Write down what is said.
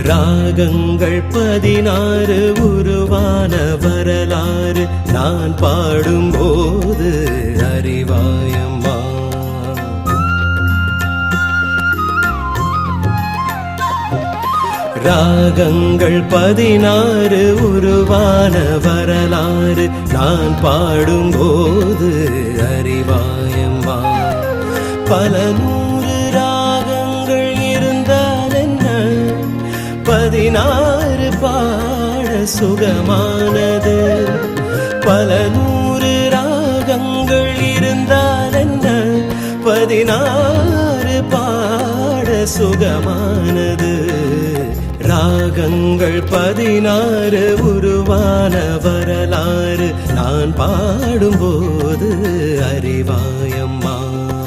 ராகங்கள் 16 உருவான வரலாறு நான் பாடும்போது அறிவாயம்மா. ராகங்கள் 16 உருவான வரலாறு நான் பாடும்போது அறிவாயம்மா. பல 100 ராகங்கள் இருந்தால் என்ன, 16 பாட சுகமானது. பல 100 ராகங்கள் இருந்தால் என்ன, 16 பாட சுகமானது. ராகங்கள் 16 உருவான வரலாறு நான் பாடும்போது அறிவாயம்மா.